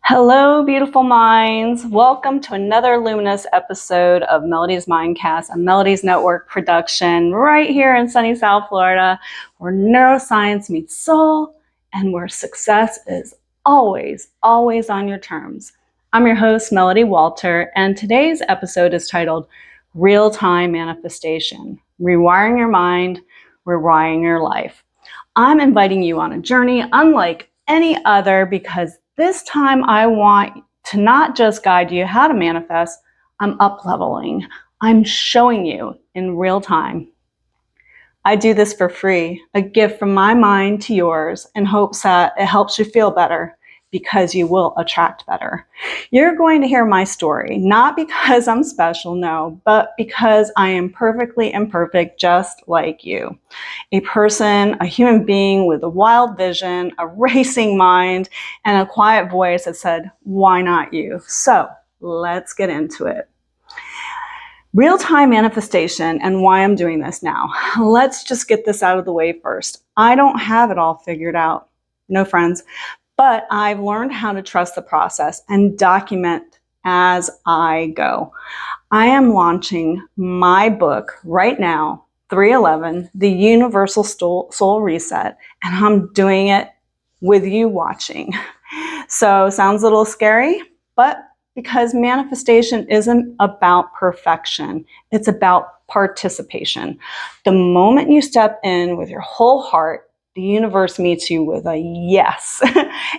Hello, beautiful minds. Welcome to another luminous episode of Melodie's Mindcast, a Melodie's Network production right here in sunny South Florida, where neuroscience meets soul and where success is always on your terms. I'm your host, Melodie Wolter, and today's episode is titled Real-Time Manifestation, Rewiring Your Mind, Rewiring Your Life. I'm inviting you on a journey unlike any other because this time I want to not just guide you how to manifest, I'm up-leveling. I'm showing you in real time. I do this for free, a gift from my mind to yours in hopes that it helps you feel better because you will attract better. You're going to hear my story, not because I'm special, no, but because I am perfectly imperfect just like you. A person, a human being with a wild vision, a racing mind, and a quiet voice that said, why not you? So let's get into it. Real-time manifestation and why I'm doing this now. Let's just get this out of the way first. I don't have it all figured out, no friends, but I've learned how to trust the process and document as I go. I am launching my book right now, 311, The Universal Soul Reset, and I'm doing it with you watching. So sounds a little scary, but because manifestation isn't about perfection, it's about participation. The moment you step in with your whole heart, the universe meets you with a yes.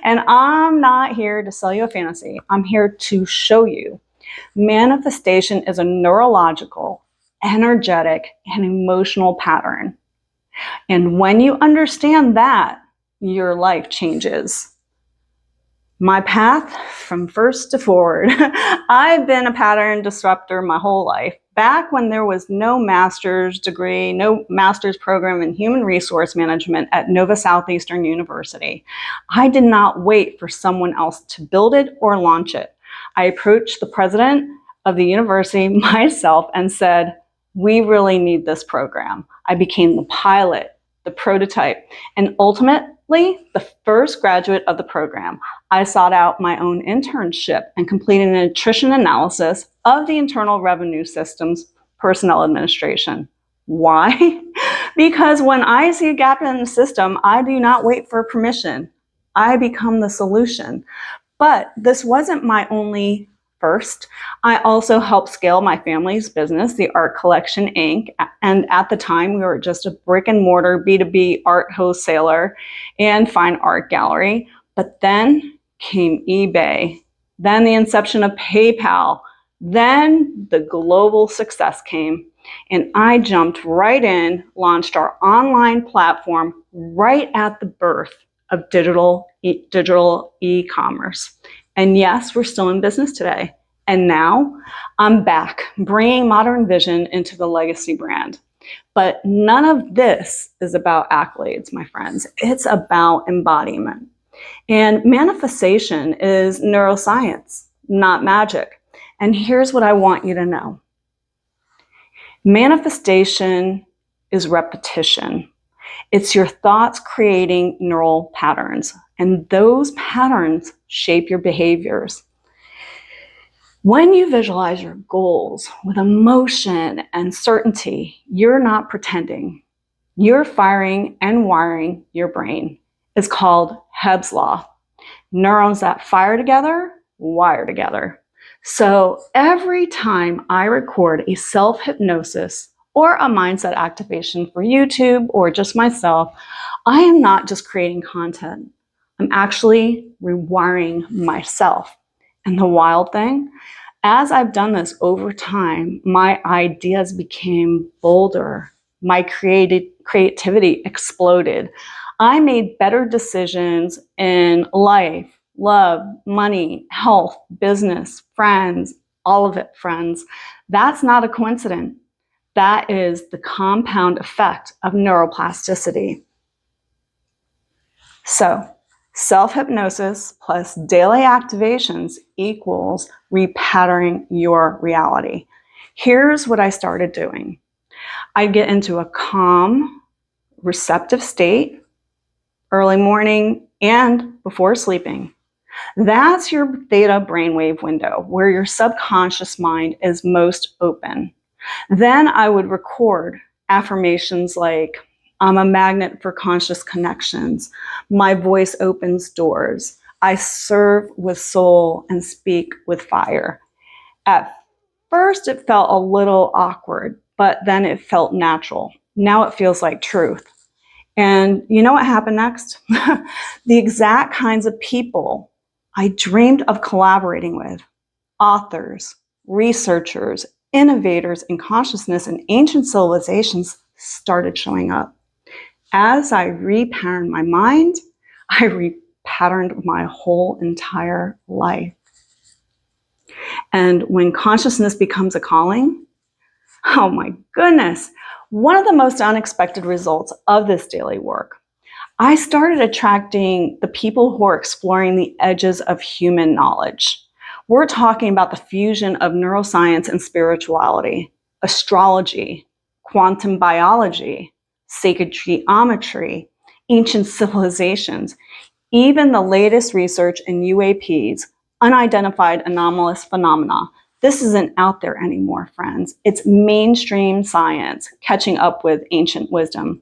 And I'm not here to sell you a fantasy. I'm here to show you. Manifestation is a neurological, energetic, and emotional pattern. And when you understand that, your life changes. My path from first to forward. I've been a pattern disruptor my whole life. Back when there was no master's degree, no master's program in human resource management at Nova Southeastern University, I did not wait for someone else to build it or launch it. I approached the president of the university myself and said, we really need this program. I became the pilot, the prototype, and ultimately the first graduate of the program. I sought out my own internship and completed an attrition analysis of the Internal Revenue System's personnel administration. Why? Because when I see a gap in the system, I do not wait for permission. I become the solution. But this wasn't my only first. I also helped scale my family's business, the Art Collection Inc. And at the time, we were just a brick and mortar B2B art wholesaler and fine art gallery. But then came eBay, then the inception of PayPal, then the global success came. And I jumped right in, launched our online platform right at the birth of digital e-commerce. And yes, we're still in business today. And now I'm back, bringing modern vision into the legacy brand. But none of this is about accolades, my friends. It's about embodiment. And manifestation is neuroscience, not magic. And here's what I want you to know. Manifestation is repetition. It's your thoughts creating neural patterns, and those patterns shape your behaviors. When you visualize your goals with emotion and certainty, you're not pretending. You're firing and wiring your brain. It's called Hebb's Law. Neurons that fire together, wire together. So every time I record a self-hypnosis or a mindset activation for YouTube or just myself, I am not just creating content. I'm actually rewiring myself. And the wild thing, as I've done this over time, my ideas became bolder. My creativity exploded. I made better decisions in life, love, money, health, business, friends, all of it, friends. That's not a coincidence. That is the compound effect of neuroplasticity. So, self-hypnosis plus daily activations equals repatterning your reality. Here's what I started doing. I get into a calm, receptive state early morning and before sleeping. That's your theta brainwave window, where your subconscious mind is most open. Then I would record affirmations like, I'm a magnet for conscious connections. My voice opens doors. I serve with soul and speak with fire. At first, it felt a little awkward, but then it felt natural. Now it feels like truth. And you know what happened next? The exact kinds of people I dreamed of collaborating with, authors, researchers, innovators in consciousness and ancient civilizations, started showing up. As I repatterned my mind, I repatterned my whole entire life. And when consciousness becomes a calling, oh my goodness, one of the most unexpected results of this daily work, I started attracting the people who are exploring the edges of human knowledge. We're talking about the fusion of neuroscience and spirituality, astrology, quantum biology, sacred geometry, ancient civilizations, even the latest research in UAPs, unidentified anomalous phenomena. This isn't out there anymore, friends. It's mainstream science catching up with ancient wisdom.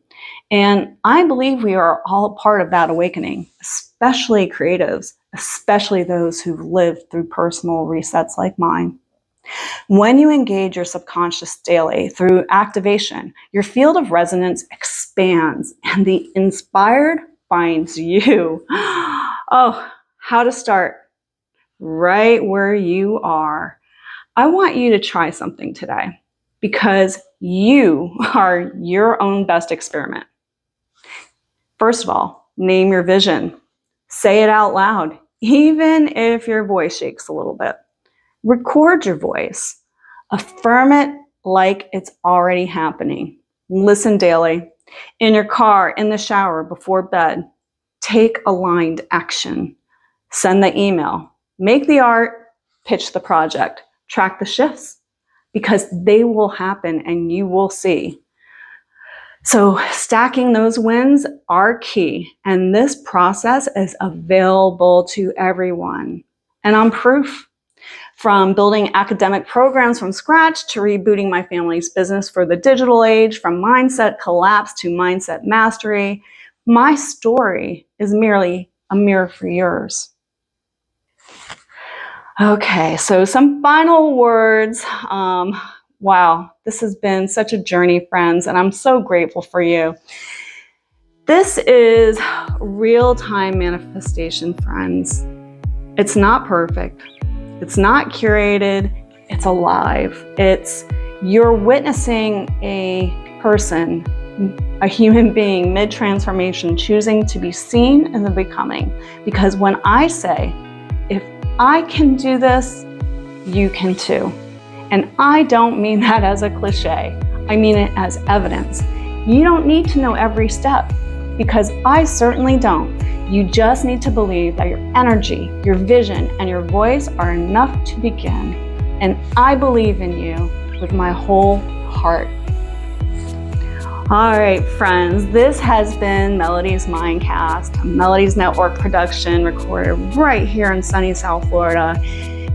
And I believe we are all a part of that awakening, especially creatives, especially those who've lived through personal resets like mine. When you engage your subconscious daily through activation, your field of resonance expands and the inspired finds you. Oh, how to start? Right where you are. I want you to try something today because you are your own best experiment. First of all, name your vision. Say it out loud, even if your voice shakes a little bit. Record your voice. Affirm it like it's already happening. Listen daily. In your car, in the shower, before bed. Take aligned action. Send the email. Make the art. Pitch the project. Track the shifts because they will happen and you will see. So stacking those wins are key, and this process is available to everyone. And I'm proof. From building academic programs from scratch to rebooting my family's business for the digital age, from mindset collapse to mindset mastery, my story is merely a mirror for yours. Okay, so some final words. Wow, this has been such a journey, friends, and I'm so grateful for you. This is real-time manifestation, friends. It's not perfect. It's not curated. It's alive. You're witnessing a person, a human being mid-transformation, choosing to be seen in the becoming. Because when I say, if I can do this, you can too. And I don't mean that as a cliche. I mean it as evidence. You don't need to know every step because I certainly don't. You just need to believe that your energy, your vision, and your voice are enough to begin. And I believe in you with my whole heart. All right, friends, this has been Melodie's Mindcast, a Melodie's Network production recorded right here in sunny South Florida.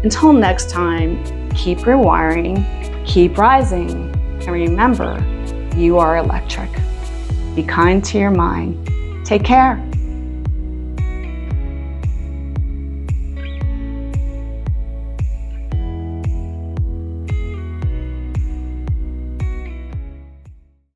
Until next time, keep rewiring, keep rising, and remember, you are electric. Be kind to your mind. Take care.